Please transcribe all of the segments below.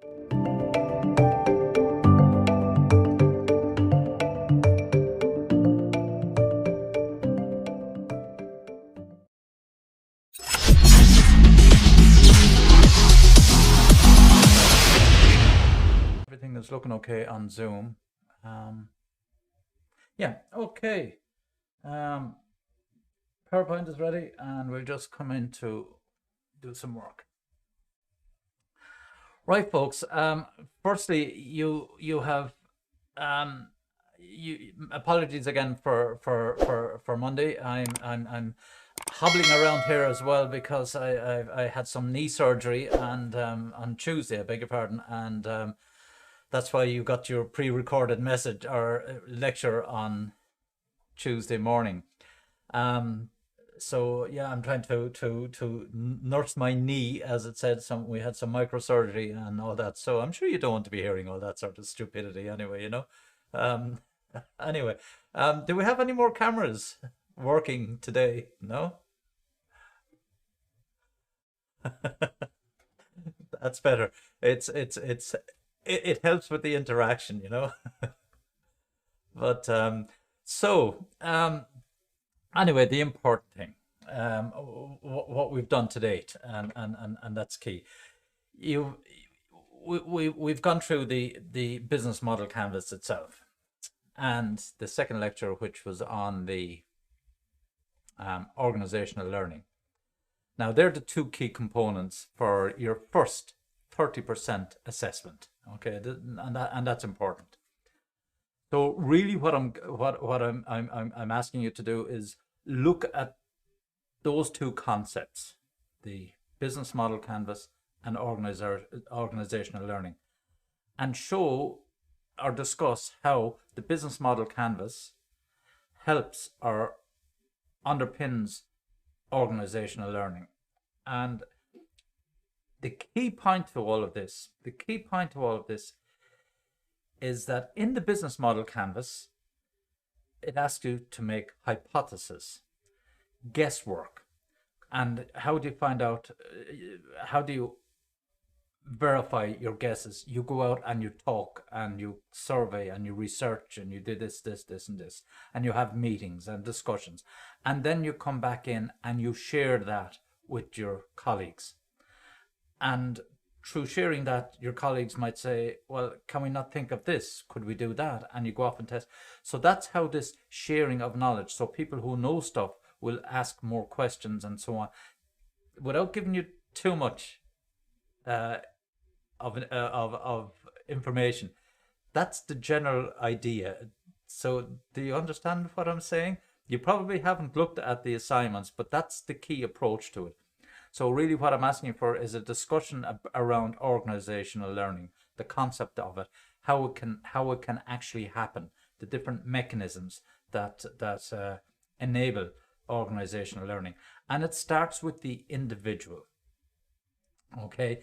Everything is looking okay on Zoom. Um, yeah, okay. Um, PowerPoint is ready, and we'll just come in to do some work. Right, folks. Firstly, you have you apologies again for Monday. I'm hobbling around here as well because I had some knee surgery and on Tuesday, I beg your pardon, and that's why you got your pre-recorded message or lecture on Tuesday morning. So yeah, I'm trying to nurse my knee, as it said. We had some microsurgery and all that. So I'm sure you don't want to be hearing all that sort of stupidity anyway, you know. Um, anyway, do we have any more cameras working today? No? That's better. It helps with the interaction, you know. But so anyway, the important thing, what we've done to date, and that's key. You, we've gone through the business model canvas itself, and the second lecture, which was on the organizational learning. Now, they're the two key components for your first 30% assessment. Okay, and that's important. So really, what I'm asking you to do is look at those two concepts, the business model canvas and organizational learning, and show or discuss how the business model canvas helps or underpins organizational learning. And the key point to all of this is that in the business model canvas, it asks you to make hypotheses, guesswork. And how do you find out, how do you verify your guesses? You go out and you talk and you survey and you research and you do this, and this, and you have meetings and discussions. And then you come back in and you share that with your colleagues. And through sharing that, your colleagues might say, well, can we not think of this? Could we do that? And you go off and test. So that's how this sharing of knowledge. So people who know stuff will ask more questions and so on, without giving you too much of information. That's the general idea. So do you understand what I'm saying? You probably haven't looked at the assignments, but that's the key approach to it. So really what I'm asking for is a discussion around organizational learning, the concept of it, how it can actually happen, the different mechanisms that enable organizational learning. And it starts with the individual. Okay,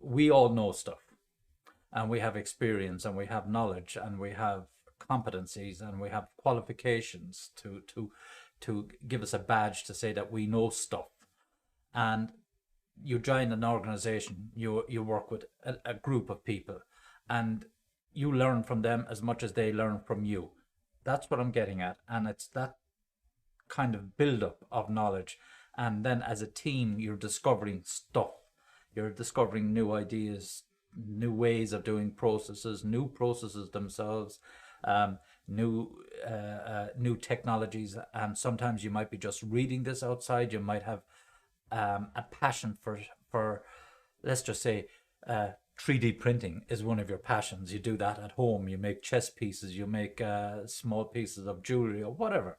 we all know stuff, and we have experience, and we have knowledge, and we have competencies, and we have qualifications to give us a badge to say that we know stuff. And you join an organization, you work with a group of people, and you learn from them as much as they learn from you. That's what I'm getting at. And it's that kind of build-up of knowledge. And then as a team, you're discovering stuff. You're discovering new ideas, new ways of doing processes, new processes themselves, new technologies. And sometimes you might be just reading this outside. You might have a passion for let's just say 3D printing is one of your passions. You do that at home. You make chess pieces, you make small pieces of jewelry or whatever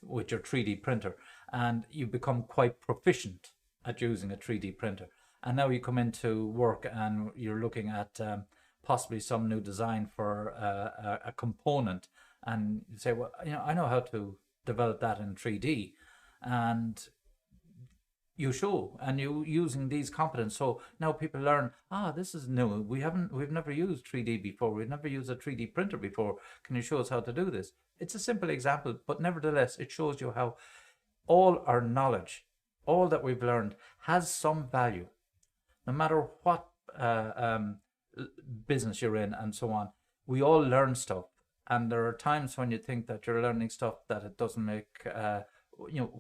with your 3D printer, and you become quite proficient at using a 3D printer. And now you come into work and you're looking at possibly some new design for a component, and you say, well, you know, I know how to develop that in 3D, and you show, and you using these competence. So now people learn, this is new. We've never used 3D before. We've never used a 3D printer before. Can you show us how to do this? It's a simple example, but nevertheless, it shows you how all our knowledge, all that we've learned has some value, no matter what business you're in and so on, we all learn stuff. And there are times when you think that you're learning stuff that it doesn't make,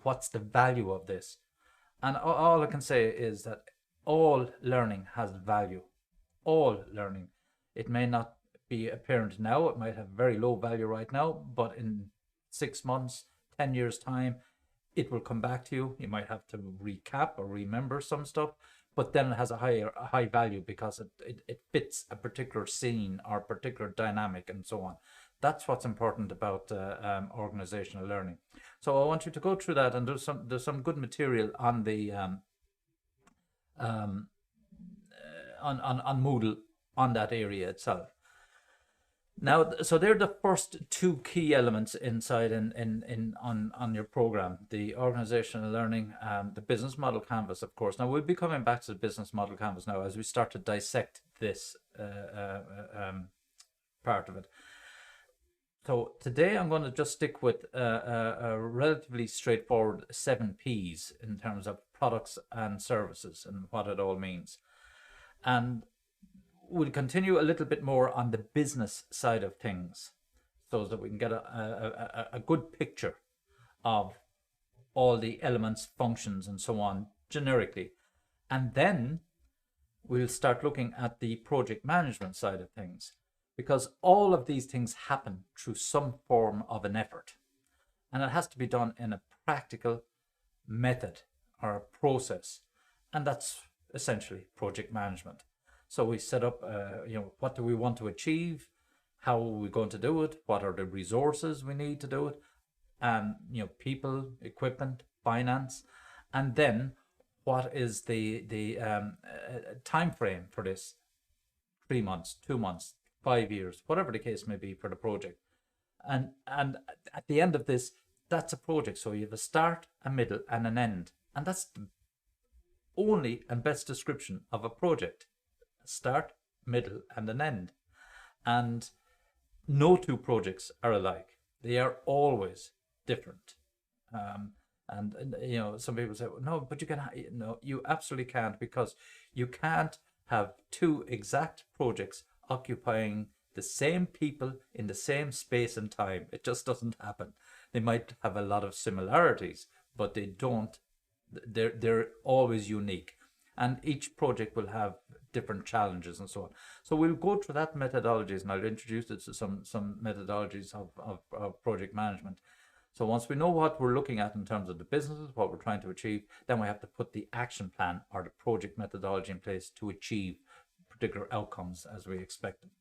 what's the value of this? And all I can say is that all learning has value. All learning. It may not be apparent now, it might have very low value right now, but in 6 months, 10 years' time, it will come back to you. You might have to recap or remember some stuff, but then it has a high value because it fits a particular scene or particular dynamic and so on. That's what's important about organizational learning. So I want you to go through that, and there's some good material on the on Moodle on that area itself. Now, so they're the first two key elements inside on your program: the organizational learning, the business model canvas, of course. Now we'll be coming back to the business model canvas now as we start to dissect this part of it. So today I'm going to just stick with a relatively straightforward 7 Ps in terms of products and services and what it all means. And we'll continue a little bit more on the business side of things so that we can get a good picture of all the elements, functions, and so on generically. And then we'll start looking at the project management side of things, because all of these things happen through some form of an effort. And it has to be done in a practical method or a process. And that's essentially project management. So we set up, what do we want to achieve? How are we going to do it? What are the resources we need to do it? And, people, equipment, finance. And then what is the time frame for this? 3 months, 2 months, 5 years, whatever the case may be for the project. And at the end of this, that's a project. So you have a start, a middle, and an end. And that's the only and best description of a project. A start, middle, and an end. And no two projects are alike. They are always different. Some people say, well, no, but you absolutely can't, because you can't have two exact projects occupying the same people in the same space and time. It just doesn't happen. They might have a lot of similarities, but they're always unique. And each project will have different challenges and so on. So we'll go through that methodologies, and I'll introduce it to some methodologies of project management. So once we know what we're looking at in terms of the businesses, what we're trying to achieve, then we have to put the action plan or the project methodology in place to achieve particular outcomes as we expect them.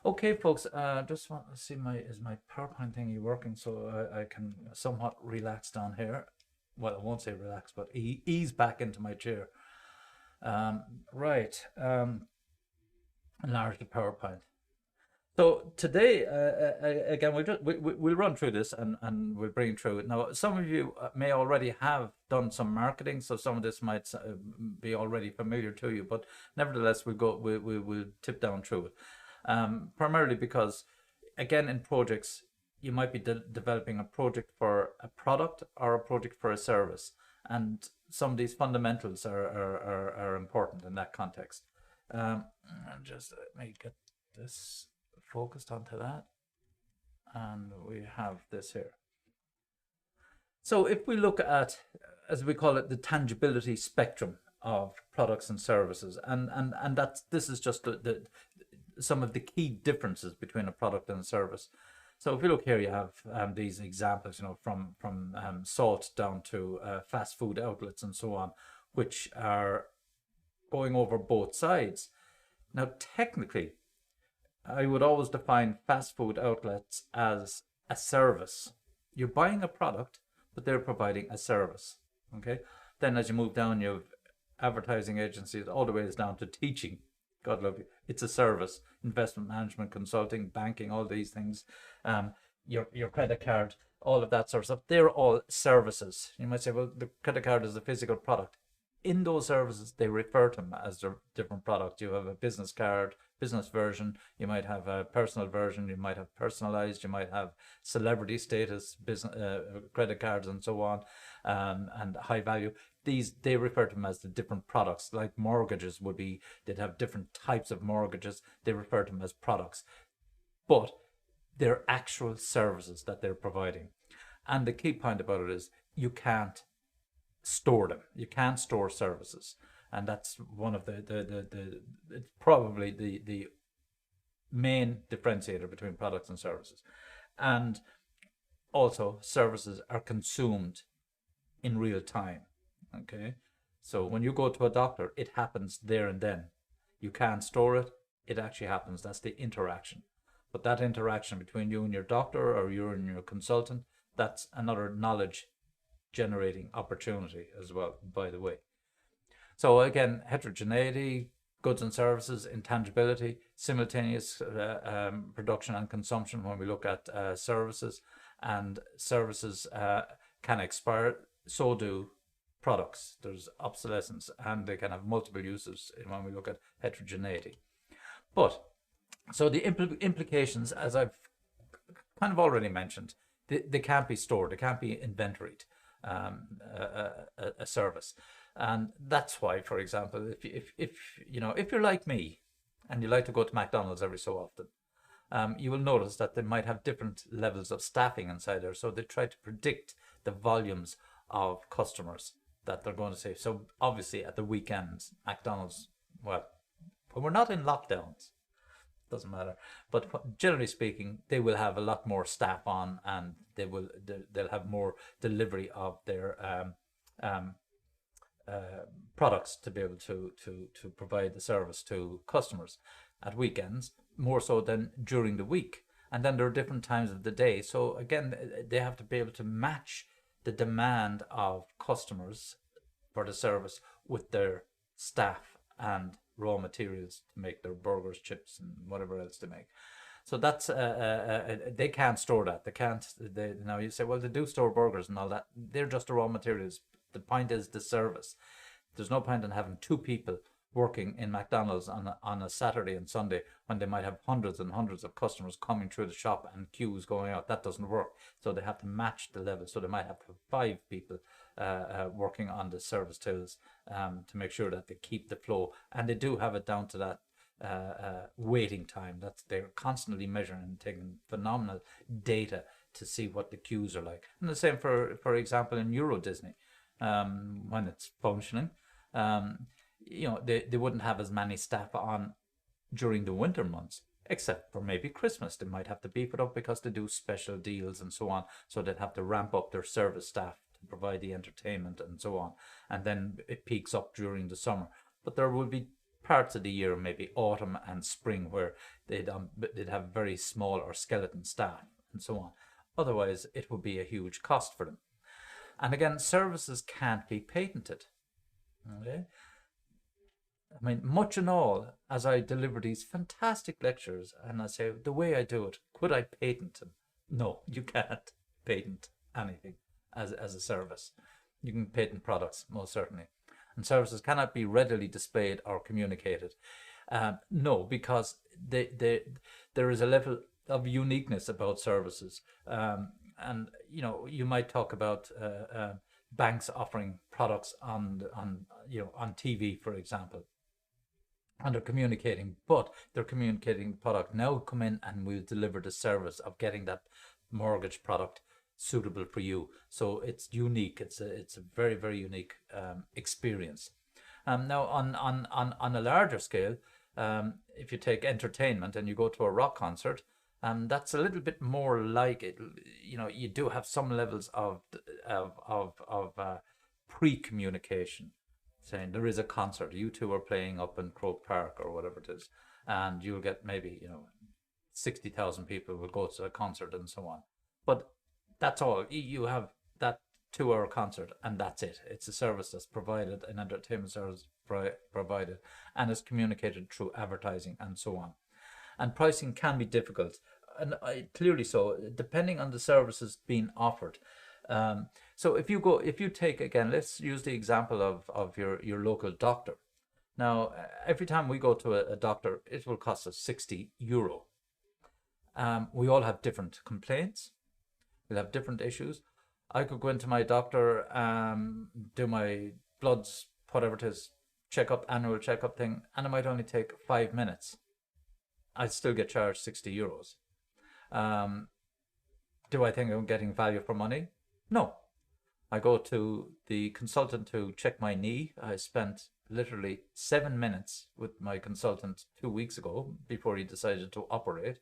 Okay, folks, just want to see is my PowerPoint thingy working so I can somewhat relax down here. Well, I won't say relax, but ease back into my chair. Right. Enlarge the PowerPoint. So today, again, we'll run through this and we'll bring through it. Now, some of you may already have done some marketing, so some of this might be already familiar to you, but nevertheless, we'll tip down through it. Primarily because, again, in projects, you might be developing a project for a product or a project for a service, and some of these fundamentals are important in that context. Just let me get this focused onto that, and we have this here. So if we look at, as we call it, the tangibility spectrum of products and services, and this is just some of the key differences between a product and a service. So if you look here, you have these examples, from salt down to fast food outlets and so on, which are going over both sides. Now, technically, I would always define fast food outlets as a service. You're buying a product, but they're providing a service. Okay. Then as you move down, you have advertising agencies all the way down to teaching. God love you. It's a service. Investment management, consulting, banking, all these things. Your credit card, all of that sort of stuff. They're all services. You might say, well, the credit card is a physical product. In those services, they refer to them as their different products. You have a business card, business version. You might have a personal version. You might have personalized. You might have celebrity status, business credit cards, and so on. and high value. They refer to them as the different products. Like mortgages would be, they'd have different types of mortgages. They refer to them as products, but they're actual services that they're providing. And the key point about it is you can't store them. You can't store services, and that's one of the it's probably the main differentiator between products and services. And also, services are consumed in real time. Okay, so when you go to a doctor, it happens there and then. You can't store it. It actually happens. That's the interaction. But that interaction between you and your doctor, or you and your consultant, that's another knowledge generating opportunity as well, by the way. So again, heterogeneity, goods and services, intangibility, simultaneous production and consumption when we look at services, and services can expire, so do products. There's obsolescence, and they can have multiple uses when we look at heterogeneity. But so the implications, as I've kind of already mentioned, they can't be stored, they can't be inventoried, a service. And that's why, for example, if you're like me and you like to go to McDonald's every so often, you will notice that they might have different levels of staffing inside there. So they try to predict the volumes of customers that they're going to see. So obviously at the weekends, McDonald's, well, when we're not in lockdowns, doesn't matter, but generally speaking, they will have a lot more staff on, and they'll have more delivery of their products to be able to provide the service to customers at weekends, more so than during the week. And then there are different times of the day, so again, they have to be able to match the demand of customers for the service with their staff and raw materials to make their burgers, chips, and whatever else they make. So that's they can't store that. They can't. Now you say, well, they do store burgers and all that. They're just the raw materials. The point is the service. There's no point in having two people working in McDonald's on a Saturday and Sunday when they might have hundreds and hundreds of customers coming through the shop and queues going out. That doesn't work. So they have to match the level. So they might have 5 people working on the service tills to make sure that they keep the flow. And they do have it down to that waiting time. They're constantly measuring and taking phenomenal data to see what the queues are like. And the same for example in Euro Disney, when it's functioning. They wouldn't have as many staff on during the winter months, except for maybe Christmas. They might have to beef it up because they do special deals and so on. So they'd have to ramp up their service staff to provide the entertainment and so on. And then it peaks up during the summer. But there will be parts of the year, maybe autumn and spring, where they'd have very small or skeleton staff and so on. Otherwise, it would be a huge cost for them. And again, services can't be patented. Okay. I mean, much and all, as I deliver these fantastic lectures and I say, the way I do it, could I patent them? No, you can't patent anything as a service. You can patent products, most certainly. And services cannot be readily displayed or communicated. No, because there is a level of uniqueness about services. And, you might talk about banks offering products on TV, for example. And they're communicating the product. Now come in and we'll deliver the service of getting that mortgage product suitable for you. So it's unique. It's a very, very unique experience. Now on a larger scale, if you take entertainment and you go to a rock concert, that's a little bit more like it. You do have some levels of pre-communication, saying there is a concert, you two are playing up in Croke Park or whatever it is, and you'll get maybe 60,000 people will go to a concert and so on. But that's all. You have that 2-hour concert and that's it. It's a service that's provided, an entertainment service provided, and is communicated through advertising and so on. And pricing can be difficult, and clearly so, depending on the services being offered. So if you take, again, let's use the example of your local doctor. Now, every time we go to a doctor, it will cost us €60. We all have different complaints. We'll have different issues. I could go into my doctor, do my bloods, whatever it is, checkup, annual checkup thing, and it might only take 5 minutes. I'd still get charged €60. Um, do I think I'm getting value for money? No. I go to the consultant to check my knee. I spent literally 7 minutes with my consultant 2 weeks ago before he decided to operate,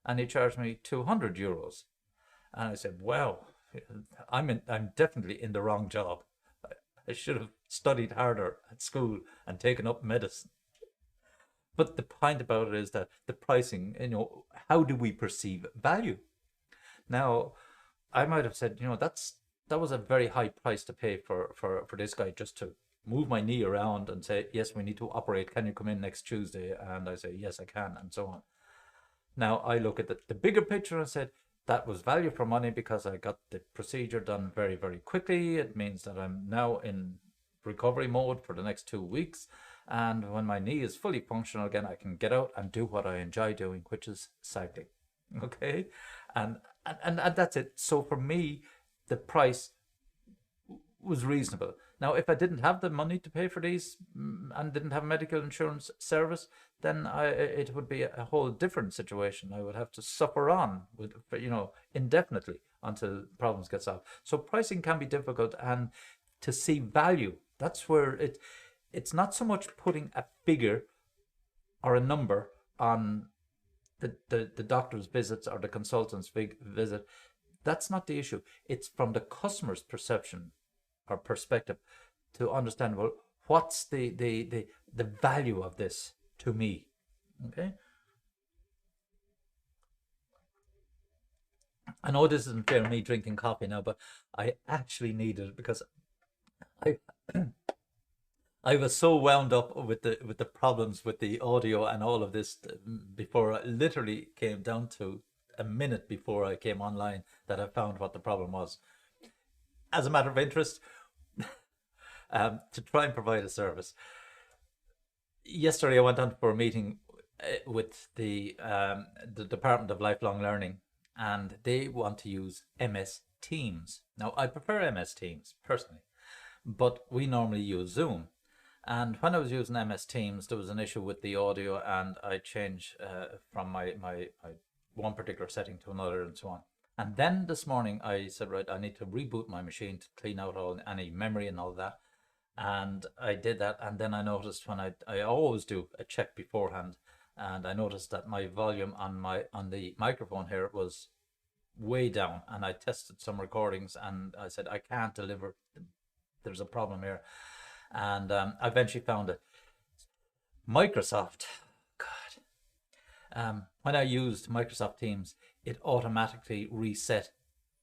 and he charged me €200. And I said, "Wow, I'm definitely in the wrong job. I should have studied harder at school and taken up medicine." But the point about it is that the pricing, how do we perceive value? Now, I might have said, that was a very high price to pay for this guy just to move my knee around and say, "Yes, we need to operate. Can you come in next Tuesday?" And I say, "Yes, I can," and so on. Now I look at the bigger picture and said, that was value for money because I got the procedure done very, very quickly. It means that I'm now in recovery mode for the next 2 weeks. And when my knee is fully functional again, I can get out and do what I enjoy doing, which is cycling. Okay. And that's it. So for me, the price was reasonable. Now, if I didn't have the money to pay for these and didn't have medical insurance service, then it would be a whole different situation. I would have to suffer on with, indefinitely until problems get solved. So pricing can be difficult, and to see value, that's where it's not so much putting a figure or a number on the doctor's visits or the consultant's visit. That's not the issue. It's from the customer's perception or perspective to understand, well, what's the value of this to me. Okay. I know this isn't fair me drinking coffee now, but I actually needed it because I I was so wound up with the problems with the audio and all of this before I literally came down to a minute before I came online that I found what the problem was. As a matter of interest, to try and provide a service. Yesterday, I went on for a meeting with the Department of Lifelong Learning, and they want to use MS Teams. Now, I prefer MS Teams personally, but we normally use Zoom. And when I was using MS Teams, there was an issue with the audio, and I changed from my one particular setting to another, and so on. And then this morning, I said, right, I need to reboot my machine to clean out any memory and all that. And I did that, and then I noticed when I always do a check beforehand, and I noticed that my volume on the microphone here was way down, and I tested some recordings, and I said I can't deliver. There's a problem here, and I eventually found it. Microsoft, God, when I used Microsoft Teams, it automatically reset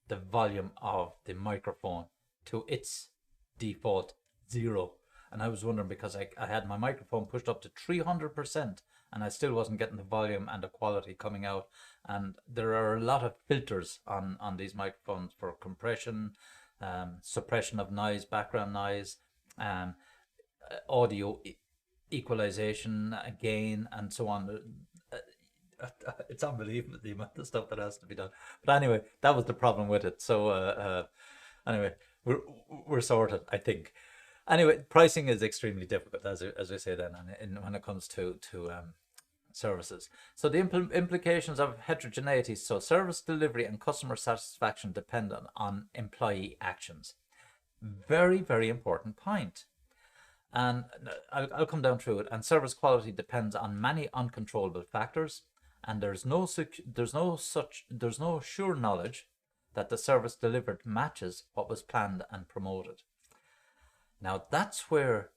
the volume of the microphone to its default 0. And I was wondering because I had my microphone pushed up to 300% and I still wasn't getting the volume and the quality coming out. And there are a lot of filters on these microphones for compression, suppression of noise, background noise, audio equalization, gain, and so on. It's unbelievable the amount of stuff that has to be done. But anyway, that was the problem with it. So anyway, we're sorted, I think. Anyway, pricing is extremely difficult, as we say then, and when it comes to services. So the implications of heterogeneity. So service delivery and customer satisfaction depend on employee actions. Very, very important point. And I'll come down through it. And service quality depends on many uncontrollable factors, and there's no sure knowledge that the service delivered matches what was planned and promoted. Now that's where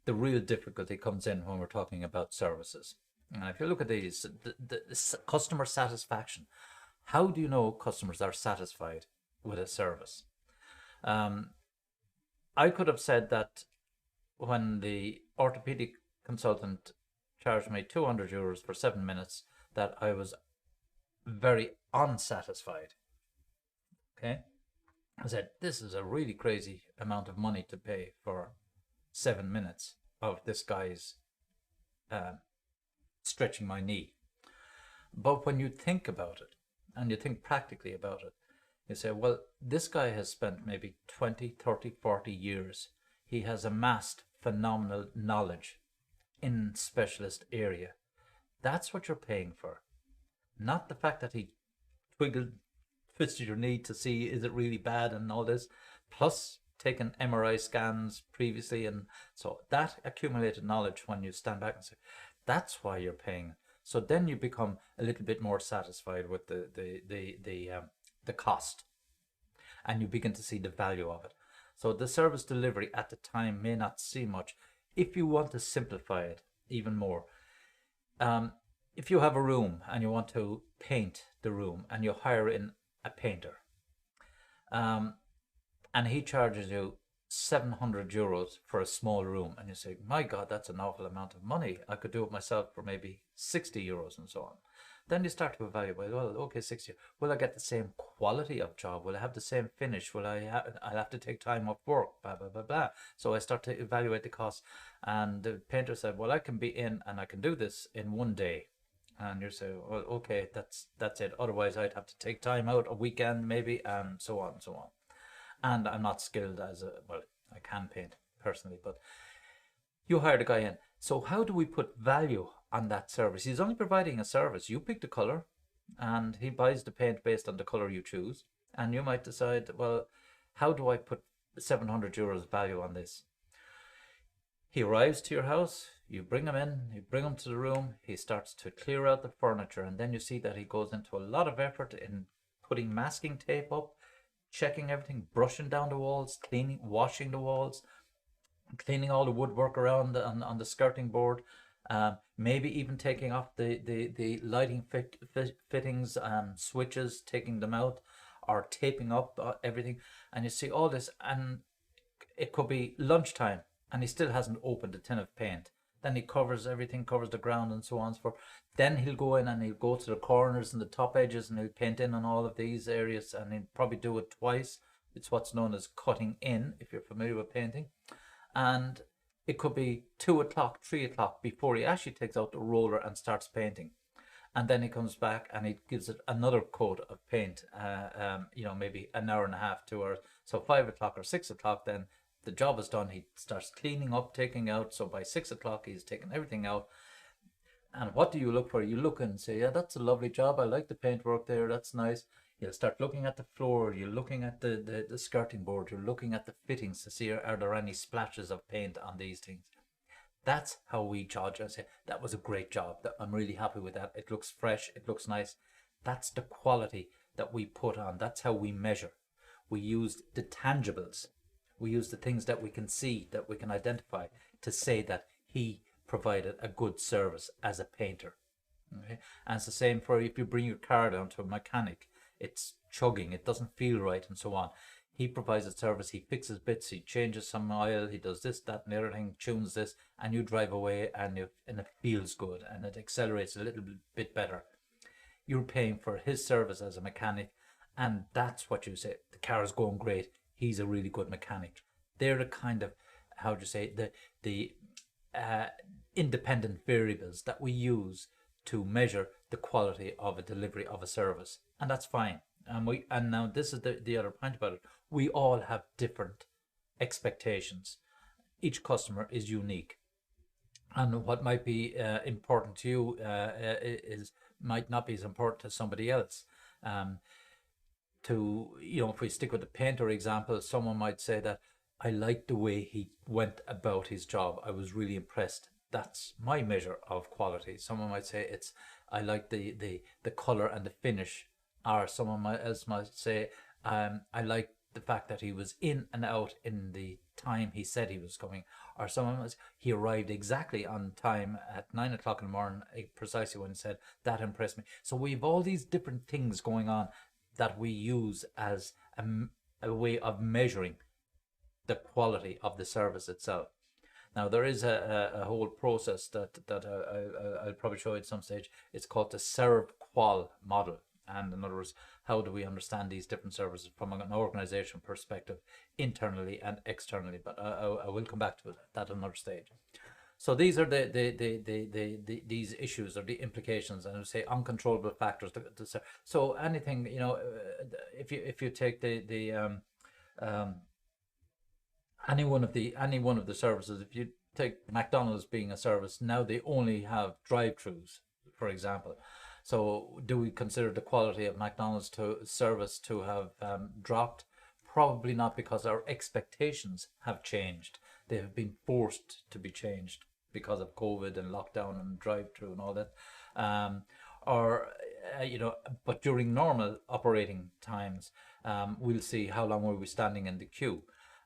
the real difficulty comes in when we're talking about services. And if you look at these, the customer satisfaction, how do you know customers are satisfied with a service? I could have said that when the orthopedic consultant charged me €200 for 7 minutes, that I was very unsatisfied. Okay. I said, this is a really crazy amount of money to pay for 7 minutes of this guy's stretching my knee. But when you think about it, and you think practically about it, You say, well, this guy has spent maybe 20, 30, 40 years. He has amassed phenomenal knowledge in specialist area. That's what you're paying for. Not the fact that he twiggled, twisted your knee to see is it really bad and all this, plus taken MRI scans previously, and so that accumulated knowledge, when you stand back and say, that's why you're paying. So then you become a little bit more satisfied with the cost, and you begin to see the value of it. So the service delivery at the time may not seem much. If you want to simplify it even more, if you have a room and you want to paint the room and you hire in a painter, and he charges you €700 for a small room, and you say, my God, that's an awful amount of money. I could do it myself for maybe €60 and so on. Then you start to evaluate, well, okay, 60. Will I get the same quality of job? Will I have the same finish? I'll have to take time off work, blah, blah, blah, blah. So I start to evaluate the cost. And the painter said, well, I can be in and I can do this in one day. And you say, well, okay, that's it. Otherwise, I'd have to take time out, a weekend maybe, and so on and so on. And I'm not skilled well, I can paint personally, but you hired a guy in. So how do we put value on that service? He's only providing a service. You pick the color and he buys the paint based on the color you choose. And you might decide, well, how do I put €700 value on this? He arrives to your house, you bring him in, you bring him to the room, he starts to clear out the furniture, and then you see that he goes into a lot of effort in putting masking tape up, checking everything, brushing down the walls, cleaning, washing the walls, cleaning all the woodwork around on the skirting board, maybe even taking off the lighting fittings, switches, taking them out, or taping up everything. And you see all this, and it could be lunchtime and he still hasn't opened a tin of paint. Then he covers everything, covers the ground and so on and so forth. Then he'll go in and he'll go to the corners and the top edges and he'll paint in on all of these areas, and he'll probably do it twice. It's what's known as cutting in, if you're familiar with painting. And it could be 2 o'clock, 3 o'clock before he actually takes out the roller and starts painting. And then he comes back and he gives it another coat of paint, maybe an hour and a half, 2 hours. So 5 o'clock or 6 o'clock, then the job is done. He starts cleaning up, taking out. So by 6 o'clock, he's taken everything out. And what do you look for? You look and say, yeah, that's a lovely job. I like the paintwork there. That's nice. You'll start looking at the floor. You're looking at the skirting board. You're looking at the fittings to see, are there any splashes of paint on these things? That's how we judge and say, that was a great job. I'm really happy with that. It looks fresh. It looks nice. That's the quality that we put on. That's how we measure. We use the tangibles. We use the things that we can see, that we can identify, to say that he provided a good service as a painter. Okay? And it's the same for if you bring your car down to a mechanic. It's chugging, it doesn't feel right, and so on. He provides a service, he fixes bits, he changes some oil, he does this, that, and the other thing, tunes this, and you drive away and it feels good and it accelerates a little bit better. You're paying for his service as a mechanic, and that's what you say. The car is going great. He's a really good mechanic. They're the kind of, how do you say, the independent variables that we use to measure the quality of a delivery of a service, and that's fine. And now this is the other point about it. We all have different expectations. Each customer is unique, and what might be important to you might not be as important to somebody else. If we stick with the painter example, someone might say that I liked the way he went about his job. I was really impressed. That's my measure of quality. Someone might say I like the color and the finish. Or someone else might say I like the fact that he was in and out in the time he said he was coming. Or someone might say he arrived exactly on time at 9 o'clock in the morning, precisely when he said. That impressed me. So we have all these different things going on that we use as a way of measuring the quality of the service itself. Now, there is a whole process that I'll probably show you at some stage. It's called the SERV-QUAL model. And in other words, how do we understand these different services from an organization perspective, internally and externally? But I will come back to that at another stage. So these are these issues or the implications, and I would say uncontrollable factors. So anything, if you take um, any one of the services, if you take McDonald's being a service, now they only have drive-throughs, for example. So do we consider the quality of McDonald's to service to have dropped? Probably not, because our expectations have changed. They have been forced to be changed because of COVID and lockdown and drive-through and all that. Um, or but during normal operating times, we'll see how long were we standing in the queue.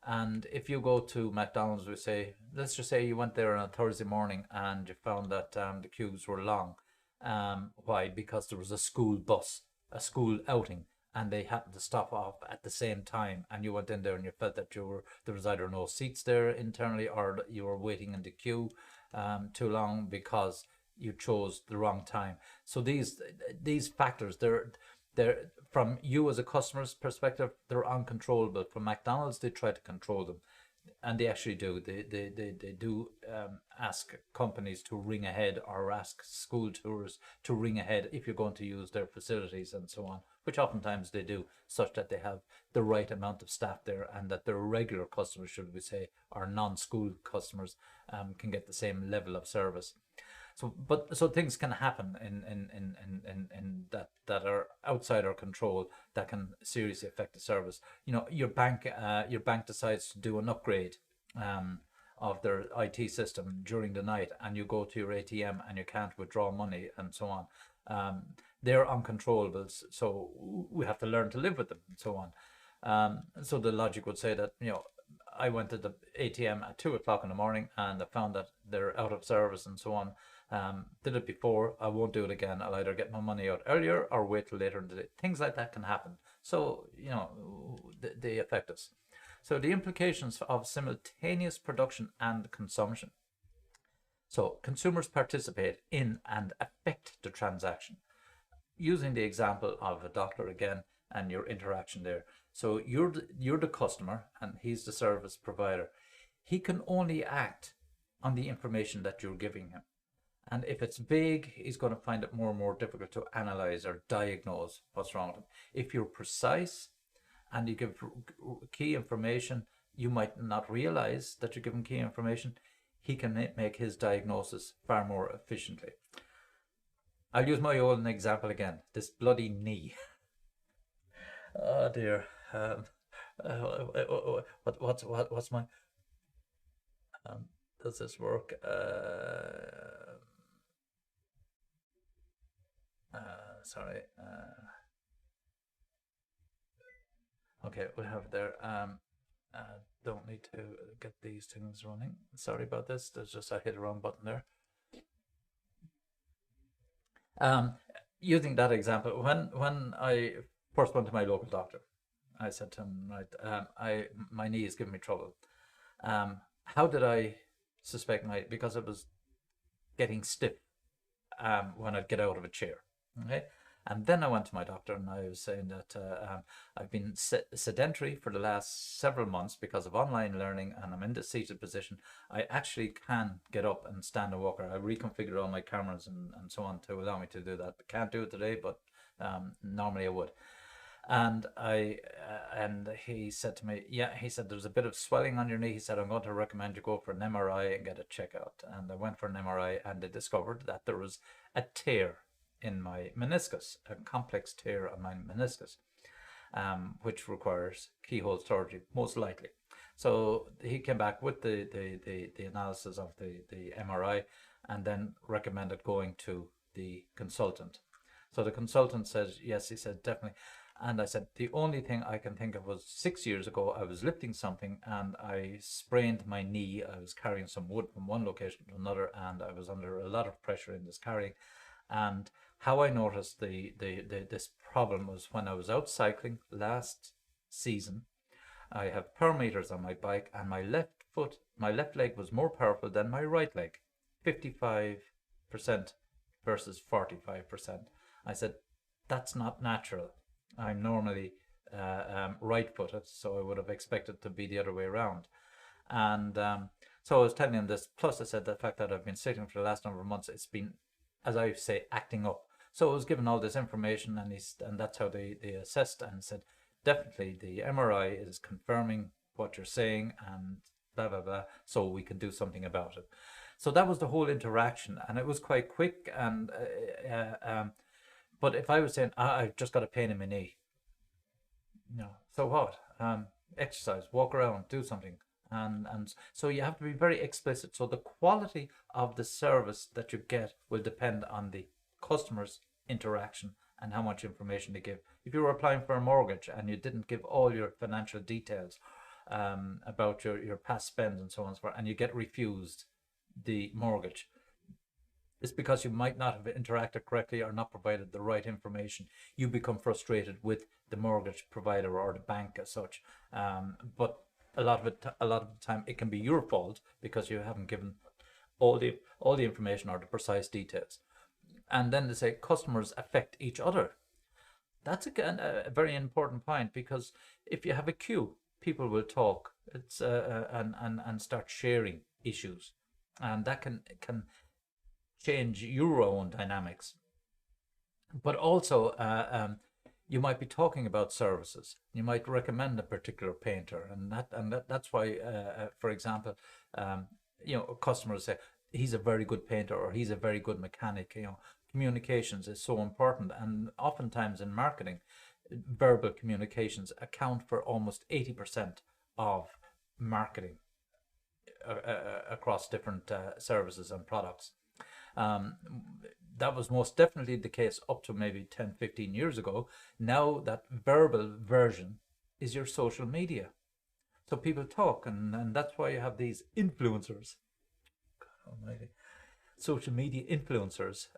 And if you go to McDonald's, we say, let's just say you went there on a Thursday morning and you found that the queues were long. Why? Because there was a school bus, a school outing, and they happened to stop off at the same time. And you went in there and you felt that there was either no seats there internally, or that you were waiting in the queue too long because you chose the wrong time. So these factors, they're from you as a customer's perspective, they're uncontrollable. From McDonald's, they try to control them, and they actually do. They do ask companies to ring ahead, or ask school tours to ring ahead if you're going to use their facilities and so on, which oftentimes they do, such that they have the right amount of staff there, and that their regular customers, should we say, or non-school customers, can get the same level of service. So things can happen in that are outside our control, that can seriously affect the service. Your bank decides to do an upgrade of their IT system during the night, and you go to your ATM and you can't withdraw money and so on. They're uncontrollables, so we have to learn to live with them and so on. So the logic would say that, I went to the ATM at 2 o'clock in the morning and I found that they're out of service and so on. Did it before, I won't do it again. I'll either get my money out earlier or wait till later in the day. Things like that can happen. So, they affect us. So the implications of simultaneous production and consumption. So consumers participate in and affect the transaction. Using the example of a doctor again and your interaction there. So you're the customer and he's the service provider. He can only act on the information that you're giving him. And if it's vague, he's going to find it more and more difficult to analyze or diagnose what's wrong with him. If you're precise and you give key information, you might not realize that you're giving key information. He can make his diagnosis far more efficiently. I'll use my own example again. This bloody knee. Oh dear. What's my? Does this work? Sorry. Okay, we have there. Don't need to get these things running. Sorry about this. There's just I hit the wrong button there. Using that example, when I first went to my local doctor, I said to him, right, my knee is giving me trouble. How did I suspect because it was getting stiff when I'd get out of a chair. Okay. And then I went to my doctor and I was saying that I've been sedentary for the last several months because of online learning, and I'm in the seated position. I actually can get up and stand and walk. I reconfigured all my cameras and so on to allow me to do that. I can't do it today, but normally I would. And and he said to me, yeah, he said, there's a bit of swelling on your knee. He said, I'm going to recommend you go for an MRI and get a checkout. And I went for an MRI and they discovered that there was a tear in my meniscus, a complex tear on my meniscus, which requires keyhole surgery, most likely. So he came back with the analysis of the MRI and then recommended going to the consultant. So the consultant says, yes, he said, definitely. And I said, the only thing I can think of was 6 years ago, I was lifting something and I sprained my knee. I was carrying some wood from one location to another and I was under a lot of pressure in this carrying. And how I noticed this problem was when I was out cycling last season. I have power meters on my bike and my left leg was more powerful than my right leg, 55% versus 45%. I said, that's not natural. I'm normally right-footed, so I would have expected to be the other way around. And So I was telling him this. Plus, I said the fact that I've been sitting for the last number of months, it's been, as I say, acting up. So I was given all this information, and that's how they assessed and said, definitely the MRI is confirming what you're saying, and blah blah blah. So we can do something about it. So that was the whole interaction, and it was quite quick. And but if I was saying, I've just got a pain in my knee, so what? Exercise, walk around, do something. And so you have to be very explicit. So the quality of the service that you get will depend on the customer's interaction and how much information they give. If you were applying for a mortgage and you didn't give all your financial details about your past spends and so on and so forth, and you get refused the mortgage, it's because you might not have interacted correctly or not provided the right information. You become frustrated with the mortgage provider or the bank as such. But a lot of the time, it can be your fault because you haven't given all the information or the precise details. And then they say customers affect each other. That's again a very important point, because if you have a queue, people will talk. It's and start sharing issues, and that can change your own dynamics. But also, you might be talking about services. You might recommend a particular painter, and that's why, for example, customers say he's a very good painter or he's a very good mechanic. Communications is so important, and oftentimes in marketing, verbal communications account for almost 80% of marketing across different services and products. That was most definitely the case up to maybe 10, 15 years ago. Now that verbal version is your social media. So people talk, and that's why you have these influencers. God almighty. Social media influencers.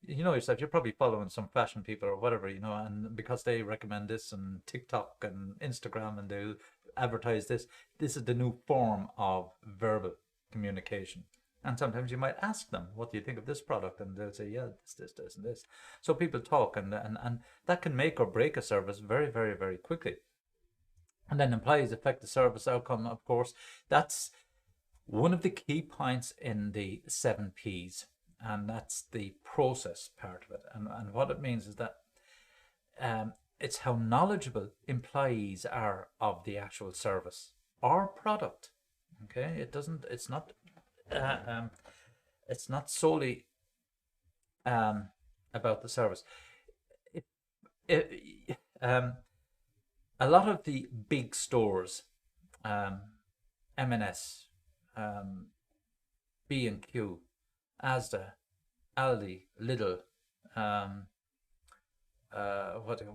Yourself, you're probably following some fashion people or whatever, and because they recommend this and TikTok and Instagram and they'll advertise this is the new form of verbal communication. And sometimes you might ask them, what do you think of this product? And they'll say, yeah, this, and this. So people talk, and that can make or break a service very, very, very quickly. And then employees affect the service outcome, of course. That's one of the key points in the 7Ps, and that's the process part of it. And what it means is that it's how knowledgeable employees are of the actual service or product. Okay, it's not solely about the service. A lot of the big stores, M&S, B&Q, Asda, Aldi, Lidl,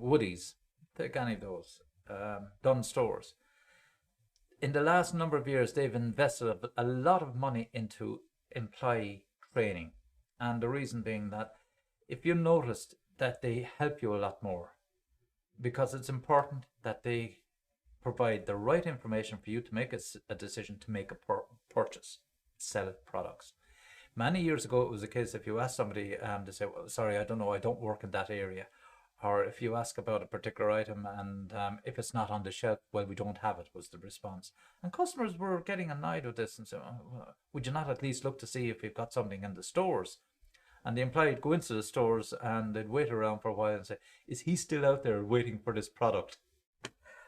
Woodies, take any of those, Dunn Stores. In the last number of years, they've invested a lot of money into employee training. And the reason being that if you noticed that they help you a lot more, because it's important that they provide the right information for you to make a decision to make a purchase, sell products. Many years ago, it was a case if you ask somebody to say, well, sorry, I don't know, I don't work in that area. Or if you ask about a particular item and if it's not on the shelf, well, we don't have it, was the response. And customers were getting annoyed with this and said, well, would you not at least look to see if you've got something in the stores? And the employee would go into the stores and they'd wait around for a while and say, is he still out there waiting for this product?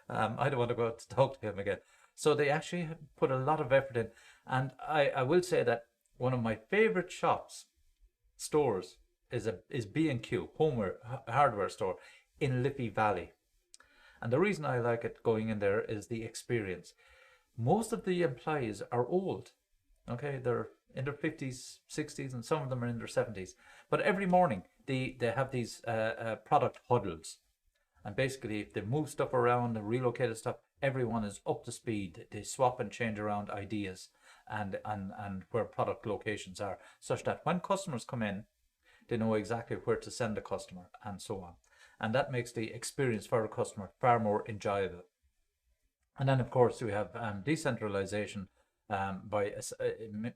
I don't want to go out to talk to him again. So they actually put a lot of effort in. And I will say that one of my favorite stores, is B&Q, homeware, hardware store in Liffey Valley. And the reason I like it going in there is the experience. Most of the employees are old. Okay, they're in their 50s, 60s, and some of them are in their 70s. But every morning they have these product huddles. And basically, if they move stuff around and relocated stuff, everyone is up to speed. They swap and change around ideas and where product locations are, such that when customers come in, they know exactly where to send the customer and so on. And that makes the experience for the customer far more enjoyable. And then, of course, we have decentralization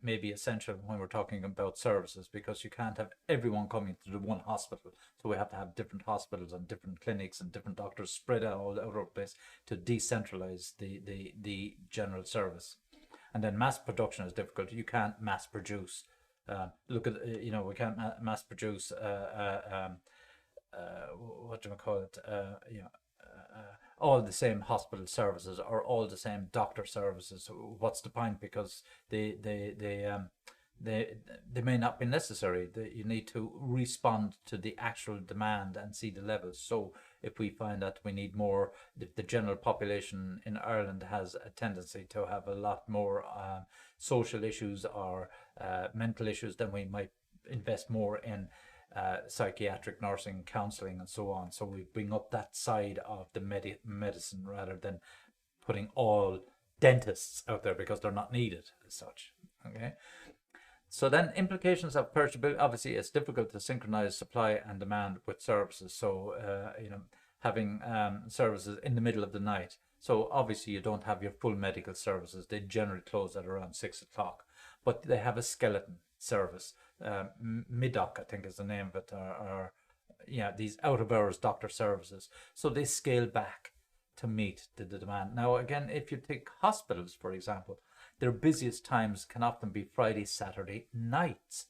may be essential when we're talking about services, because you can't have everyone coming to the one hospital. So we have to have different hospitals and different clinics and different doctors spread out all over the place to decentralize the general service. And then mass production is difficult. You can't mass produce. Look at we can't mass produce. What do we call it? All the same hospital services or all the same doctor services. What's the point? Because they may not be necessary. You need to respond to the actual demand and see the levels. So if we find that we need more, the general population in Ireland has a tendency to have a lot more social issues or mental issues, then we might invest more in psychiatric nursing, counselling, and so on. So we bring up that side of the medicine rather than putting all dentists out there because they're not needed as such. Okay. So then implications of perishability, obviously it's difficult to synchronize supply and demand with services. So, having services in the middle of the night. So obviously you don't have your full medical services. They generally close at around 6 o'clock, but they have a skeleton service. Midoc, I think is the name of it, or these out of hours doctor services. So they scale back to meet the demand. Now, again, if you take hospitals, for example, their busiest times can often be Friday, Saturday nights.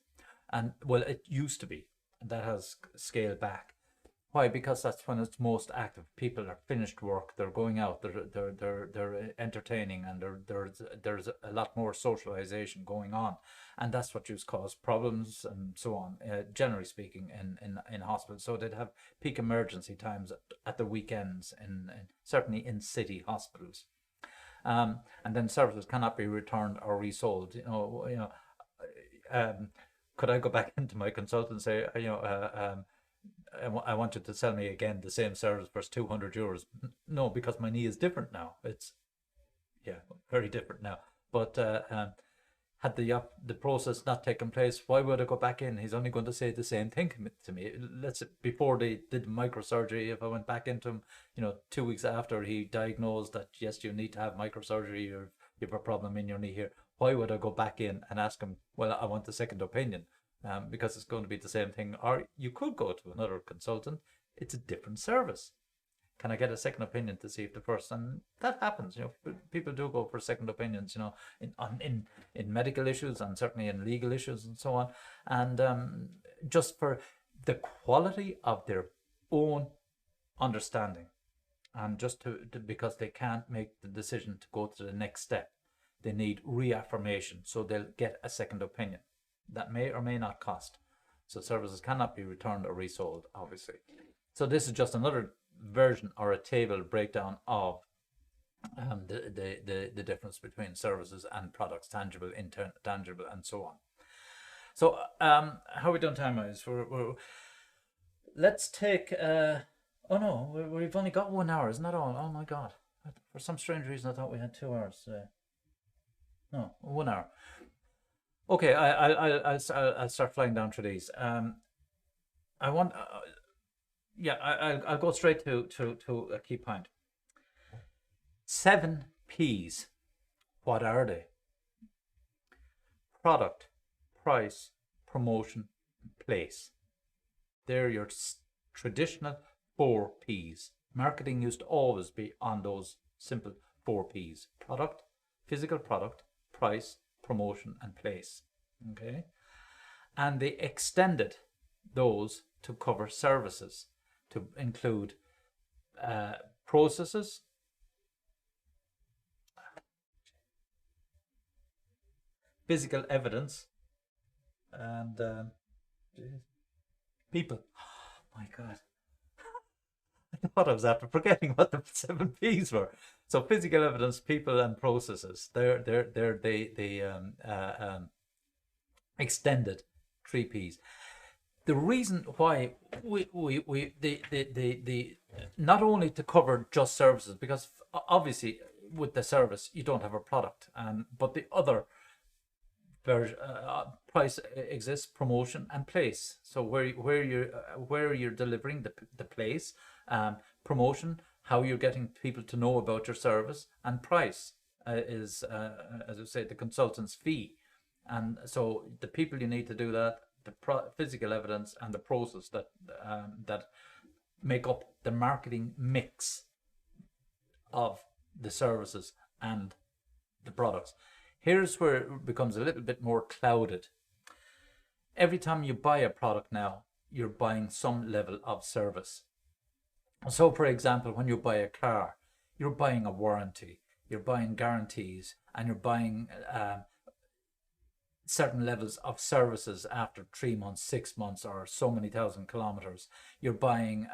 And well, it used to be, and that has scaled back. Why? Because that's when it's most active. People are finished work, they're going out, they're entertaining, and there's a lot more socialization going on, and that's what used to cause problems and so on. Generally speaking, in hospitals, so they'd have peak emergency times at the weekends, certainly in city hospitals, and then services cannot be returned or resold. Could I go back into my consultant and say, I want you to sell me again the same service for €200? No, because my knee is different now. It's very different now. But had the process not taken place, why would I go back in? He's only going to say the same thing to me. Before they did microsurgery, if I went back into him, 2 weeks after he diagnosed that yes, you need to have microsurgery, or you have a problem in your knee here, why would I go back in and ask him, well, I want a second opinion? Because it's going to be the same thing. Or you could go to another consultant. It's a different service. Can I get a second opinion to see if the first? And that happens. People do go for second opinions. In medical issues and certainly in legal issues and so on. And just for the quality of their own understanding, and just because they can't make the decision to go to the next step, they need reaffirmation. So they'll get a second opinion. That may or may not cost. So services cannot be returned or resold, obviously. So this is just another version or a table breakdown of the difference between services and products, tangible, intangible, and so on. So how are we done time-wise? Let's take... oh no, we've only got 1 hour. Isn't that all? Oh my God. For some strange reason, I thought we had 2 hours. No, 1 hour. Okay, I'll start flying down through these. I'll go straight to a key point. 7 P's. What are they? Product, price, promotion, place. They're your traditional 4 P's. Marketing used to always be on those simple 4 P's. Product, physical product, price, promotion, and place. Okay, and they extended those to cover services, to include processes, physical evidence, and people. Oh my God, I thought I was after forgetting what the 7 P's were. So physical evidence, people, and processes. They extended 3 P's. The reason why the not only to cover just services, because obviously with the service you don't have a product, but the other price exists, promotion and place. So where you're delivering the place, promotion, how you're getting people to know about your service, and price is, as I say, the consultant's fee. And so the people you need to do that, the physical evidence, and the process that make up the marketing mix of the services and the products. Here's where it becomes a little bit more clouded. Every time you buy a product now, you're buying some level of service. So, for example, when you buy a car, you're buying a warranty, you're buying guarantees, and you're buying certain levels of services after 3 months, 6 months, or so many thousand kilometers. You're buying,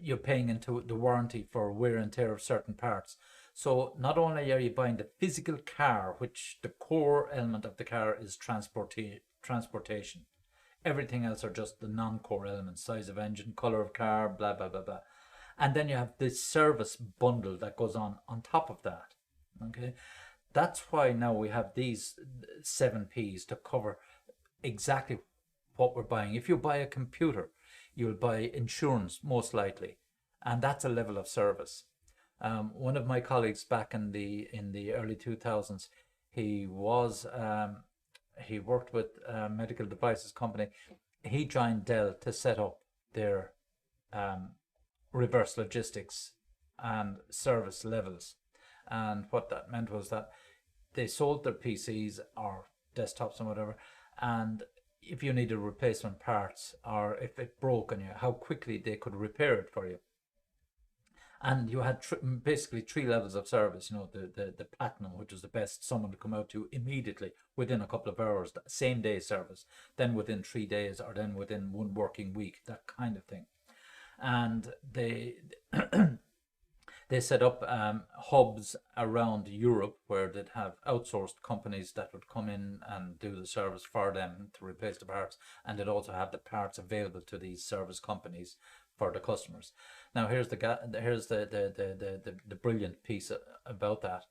you're paying into the warranty for wear and tear of certain parts. So not only are you buying the physical car, which the core element of the car is transportation. Everything else are just the non-core elements: size of engine, color of car, blah blah blah blah. And then you have this service bundle that goes on top of that. Okay, that's why now we have these 7Ps to cover exactly what we're buying. If you buy a computer, you'll buy insurance most likely, and that's a level of service. One of my colleagues back in the early 2000s, he worked with a medical devices company. He joined Dell to set up their reverse logistics and service levels. And what that meant was that they sold their PCs or desktops and whatever, and if you needed replacement parts or if it broke on you, how quickly they could repair it for you. And you had basically 3 levels of service. The platinum, which was the best, someone would come out to immediately within a couple of hours, same day service, then within 3 days, or then within 1 working week, that kind of thing. And they they set up hubs around Europe where they'd have outsourced companies that would come in and do the service for them to replace the parts, and they'd also have the parts available to these service companies for the customers. Now here's the brilliant piece about that.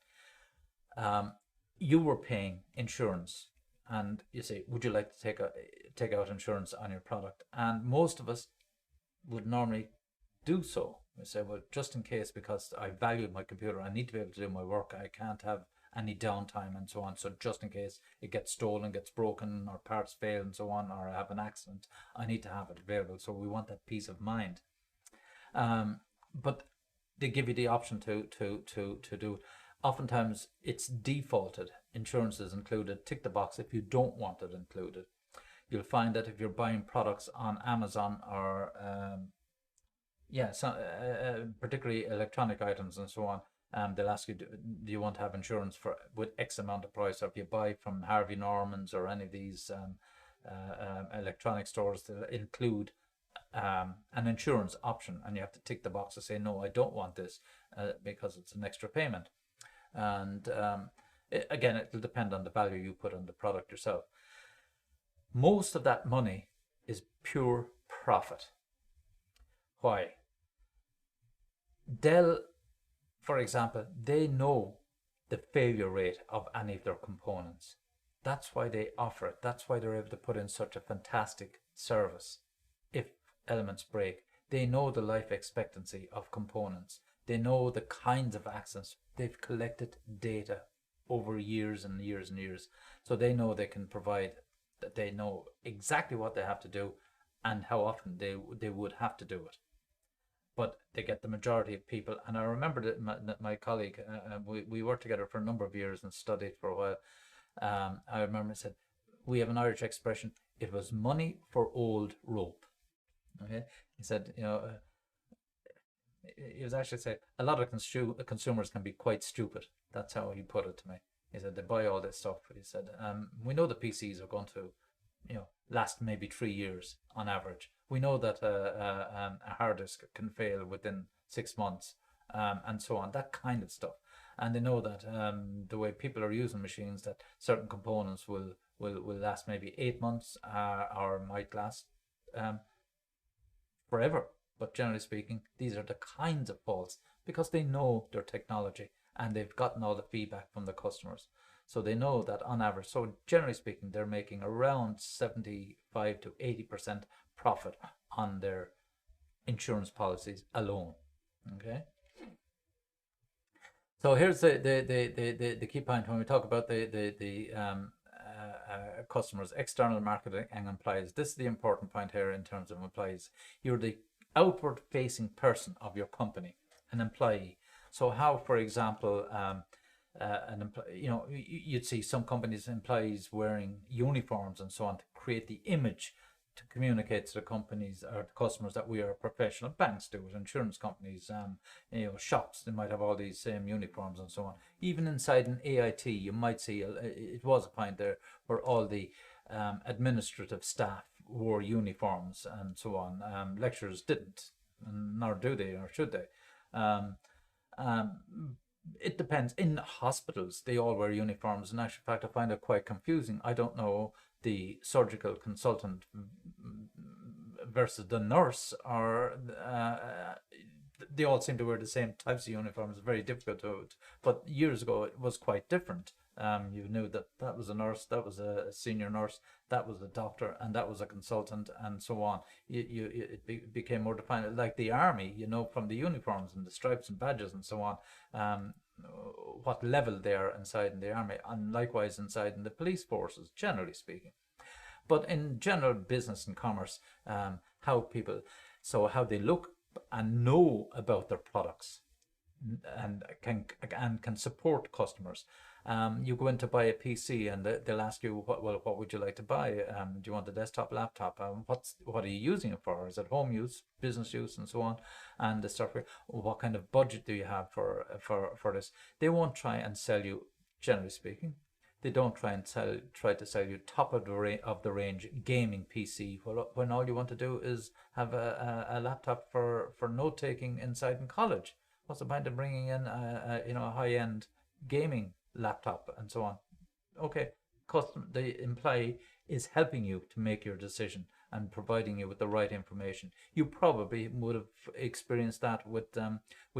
You were paying insurance, and you say, would you like to take out insurance on your product? And most of us would normally do so. We say, well, just in case, because I value my computer, I need to be able to do my work, I can't have any downtime and so on. So just in case it gets stolen, gets broken, or parts fail and so on, or I have an accident, I need to have it available. So we want that peace of mind. But they give you the option to do it. Oftentimes it's defaulted. Insurance is included. Tick the box if you don't want it included. You'll find that if you're buying products on Amazon or particularly electronic items and so on, they'll ask you, do you want to have insurance with X amount of price? Or if you buy from Harvey Norman's or any of these electronic stores, they'll include an insurance option, and you have to tick the box to say, no, I don't want this, because it's an extra payment. And again, it'll depend on the value you put on the product yourself. Most of that money is pure profit. Why? Dell, for example, they know the failure rate of any of their components. That's why they offer it. That's why they're able to put in such a fantastic service. If elements break, they know the life expectancy of components. They know the kinds of accidents. They've collected data over years and years and years. So they know they can provide, that they know exactly what they have to do and how often they would have to do it. But they get the majority of people. And I remember that my colleague, we worked together for a number of years and studied for a while. I remember he said, we have an Irish expression, it was money for old rope. Okay, he said, he was actually saying a lot of consumers can be quite stupid. That's how he put it to me. He said they buy all this stuff. He said, we know the PCs are going to, last maybe 3 years on average. We know that a hard disk can fail within 6 months, and so on. That kind of stuff. And they know that the way people are using machines, that certain components will last maybe 8 months, or might last forever. But generally speaking, these are the kinds of faults because they know their technology and they've gotten all the feedback from the customers. So they know that on average, so generally speaking, they're making around 75 to 80% profit on their insurance policies alone. Okay. So here's the key point when we talk about the customers, external marketing and employees. This is the important point here in terms of employees. You're the outward facing person of your company, an employee. So how, for example, you'd see some companies' employees wearing uniforms and so on to create the image to communicate to the companies or the customers that we are professional. Banks do it, insurance companies, shops, they might have all these same uniforms and so on. Even inside an AIT, you might see it was a point there where all the administrative staff wore uniforms and so on. Lecturers didn't, and nor do they, or should they. Um, um, it depends. In hospitals, they all wear uniforms. In actual fact, I find it quite confusing. I don't know the surgical consultant versus the nurse, or they all seem to wear the same types of uniforms. It's very difficult to, but years ago it was quite different. You knew that that was a nurse, that was a senior nurse, that was a doctor, and that was a consultant, and so on. Became more defined, like the army. From the uniforms and the stripes and badges and so on. What level they are inside in the army, and likewise inside in the police forces, generally speaking. But in general business and commerce, how they look and know about their products, and can support customers. You go in to buy a PC, and they'll ask you, what would you like to buy? Do you want a desktop, laptop? What are you using it for? Is it home use, business use, and so on? And the software. What kind of budget do you have for this? They won't try and sell you, generally speaking. They don't try to sell you top of the range gaming PC, when all you want to do is have a laptop for note taking inside in college. What's the point of bringing in a high end gaming laptop and so on? Okay, the employee is helping you to make your decision and providing you with the right information. You probably would have experienced that with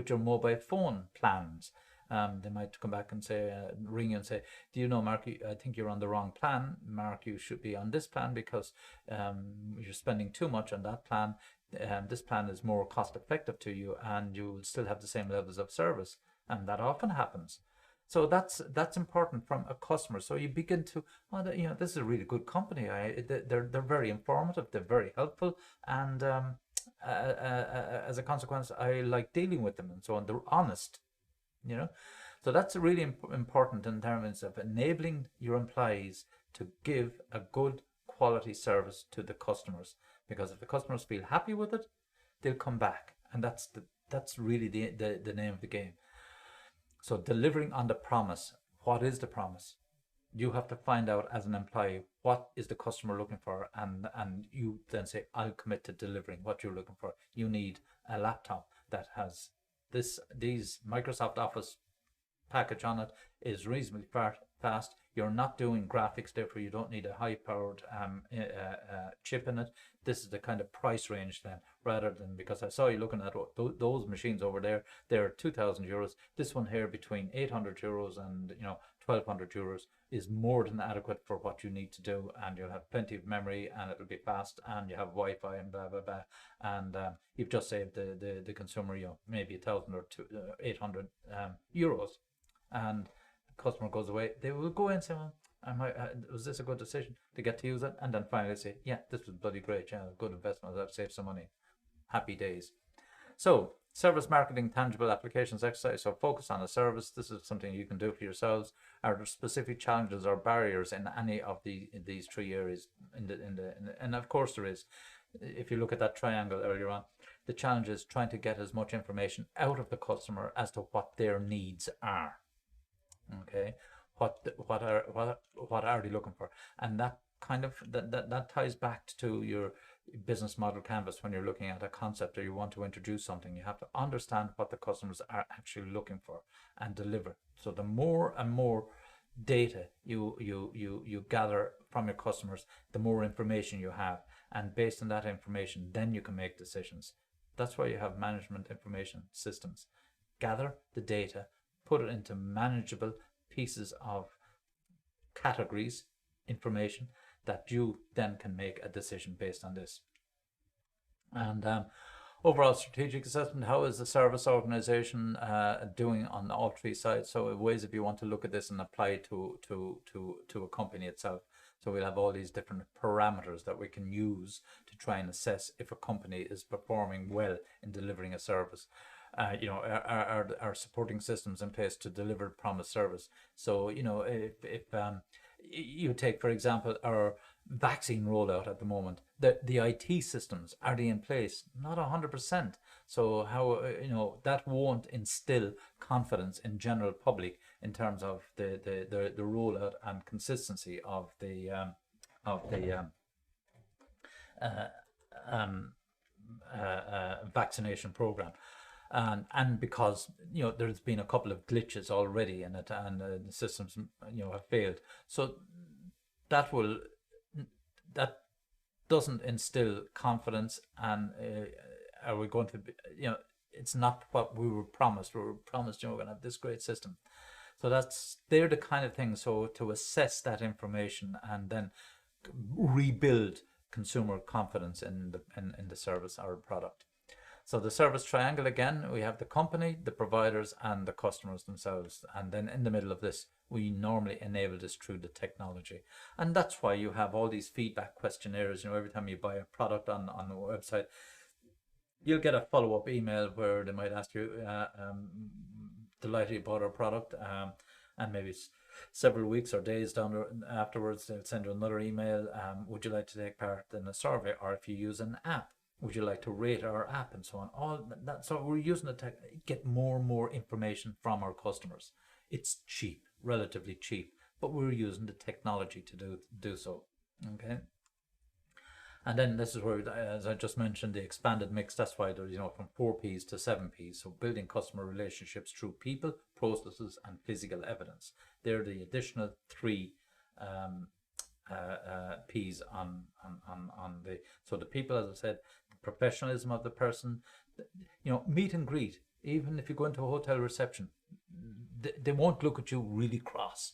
your mobile phone plans. They might come back and say, ring you and say, do you know, Mark, I think you're on the wrong plan. Mark, you should be on this plan because you're spending too much on that plan. This plan is more cost effective to you, and you will still have the same levels of service. And that often happens. So that's important from a customer. So you begin to, this is a really good company. They're very informative. They're very helpful, and as a consequence, I like dealing with them and so on. They're honest. So that's really important in terms of enabling your employees to give a good quality service to the customers, because if the customers feel happy with it, they'll come back, and that's really the name of the game. So delivering on the promise. What is the promise? You have to find out as an employee, what is the customer looking for, and you then say, I'll commit to delivering what you're looking for. You need a laptop that has these Microsoft Office package on it, is reasonably fast. You're not doing graphics, therefore you don't need a high-powered chip in it. This is the kind of price range then, rather than, because I saw you looking at those machines over there, they're €2,000. This one here between €800 and 1,200 euros is more than adequate for what you need to do, and you'll have plenty of memory, and it'll be fast, and you have Wi-Fi and blah blah blah, and you've just saved the consumer maybe 1,000 or 800 euros, and the customer goes away. They will go in and say, well, was this a good decision to get to use it? And then finally say, yeah, this was bloody great, yeah, good investment, I've saved some money. Happy days. So service marketing, tangible applications exercise. So focus on a service. This is something you can do for yourselves. Are there specific challenges or barriers in any of these three areas? And of course there is. If you look at that triangle earlier on, the challenge is trying to get as much information out of the customer as to what their needs are. Okay, what are they looking for? And that kind of that ties back to your business model canvas. When you're looking at a concept or you want to introduce something, you have to understand what the customers are actually looking for and deliver. So the more and more data you gather from your customers, the more information you have, and based on that information, then you can make decisions. That's why you have management information systems. Gather the data, put it into manageable pieces of categories, information, that you then can make a decision based on this. And overall strategic assessment, how is the service organization doing on all three sides? So ways if you want to look at this and apply to a company itself. So we'll have all these different parameters that we can use to try and assess if a company is performing well in delivering a service. our supporting systems in place to deliver promised service. So, if you take, for example, our vaccine rollout at the moment, the IT systems, are they in place? Not 100%. So how, that won't instill confidence in general public in terms of the rollout and consistency of the uh, um, vaccination program. And because there's been a couple of glitches already in it, and the systems have failed, so that will that doesn't instill confidence. And are we going to be, it's not what we were promised. We were promised we're going to have this great system. So they're the kind of things. So to assess that information and then rebuild consumer confidence in the service or product. So the service triangle, again, we have the company, the providers, and the customers themselves. And then in the middle of this, we normally enable this through the technology. And that's why you have all these feedback questionnaires. Every time you buy a product on the website, you'll get a follow-up email where they might ask you, delighted you bought our product, and maybe several weeks or days afterwards, they'll send you another email. Would you like to take part in a survey? Or if you use an app, would you like to rate our app, and so on? All that. So we're using the tech, get more and more information from our customers. It's cheap, relatively cheap, but we're using the technology to do so. Okay. And then this is where, as I just mentioned, the expanded mix. That's why there's, from 4Ps to 7Ps. So building customer relationships through people, processes, and physical evidence. They're the additional three P's on the. So the people, as I said, the professionalism of the person. Meet and greet. Even if you go into a hotel reception, they won't look at you really cross.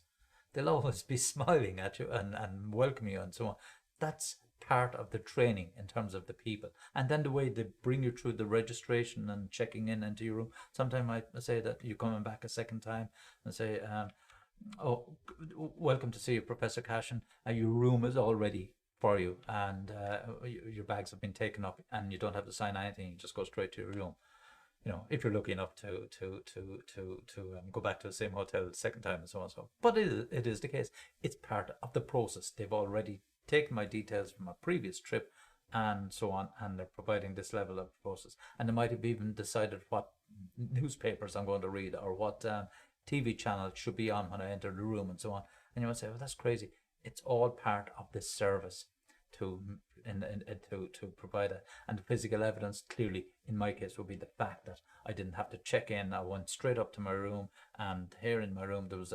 They'll always be smiling at you and welcome you and so on. That's part of the training in terms of the people. And then the way they bring you through the registration and checking in into your room. Sometimes I say that you're coming back a second time and say, oh, welcome to see you, Professor Cashin. Your room is all ready for you, and your bags have been taken up, and you don't have to sign anything. You just go straight to your room. If you're lucky enough to go back to the same hotel the second time and so on and so on. But it is the case. It's part of the process. They've already taken my details from a previous trip and so on, and they're providing this level of process. And they might have even decided what newspapers I'm going to read or what TV channel should be on when I enter the room and so on. And you might say, well, that's crazy. It's all part of this service to provide it. And the physical evidence, clearly, in my case, would be the fact that I didn't have to check in. I went straight up to my room, and here in my room there was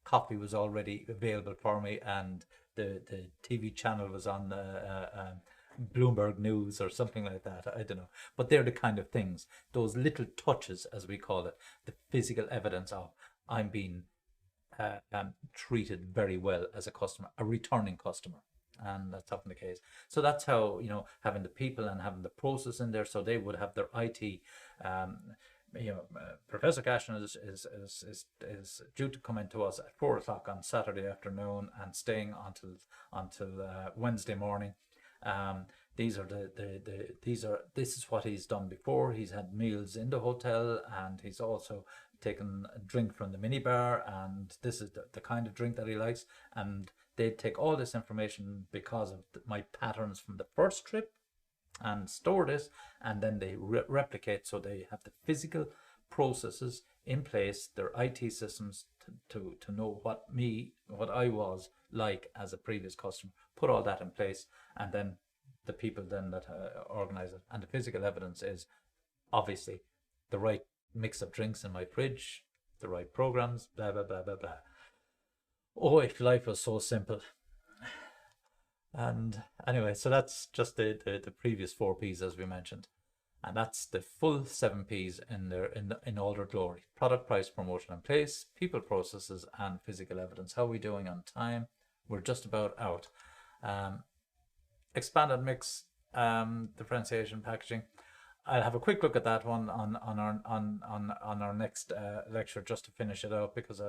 coffee was already available for me, and the TV channel was on Bloomberg News or something like that. I don't know. But they're the kind of things, those little touches, as we call it, the physical evidence of I'm being treated very well as a customer, a returning customer. And that's often the case. So that's how, having the people and having the process in there. So they would have their IT. Professor Cashin is due to come into us at 4 o'clock on Saturday afternoon and staying until Wednesday morning. This is what he's done before. He's had meals in the hotel, and he's also taken a drink from the minibar, and this is the kind of drink that he likes. And they take all this information because of my patterns from the first trip and store this, and then they replicate. So they have the physical processes in place, their IT systems to know what I was like as a previous customer, put all that in place, and then the people then that organize it. And the physical evidence is obviously the right mix of drinks in my fridge, the right programs, blah blah blah blah blah. Oh, if life was so simple. And anyway, so that's just the previous 4Ps, as we mentioned, and that's the full 7Ps in all their glory: product, price, promotion, and place, people, processes, and physical evidence. How are we doing on time? We're just about out. Expanded mix, differentiation, packaging. I'll have a quick look at that one on our next lecture, just to finish it out, because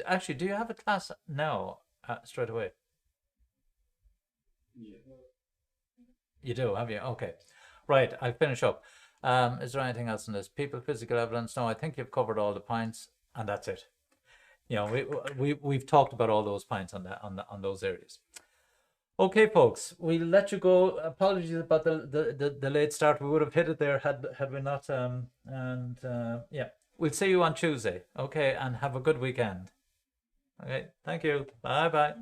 actually, do you have a class now straight away? Yeah. You do, have you? Okay. Right, I'll finish up. Is there anything else in this? People, physical evidence. No, I think you've covered all the points, and that's it. You know, we've talked about all those points on that on those areas. Okay, folks, we'll let you go. Apologies about the late start. We would have hit it there had we not. Yeah, we'll see you on Tuesday. Okay, and have a good weekend. Okay, thank you. Bye bye.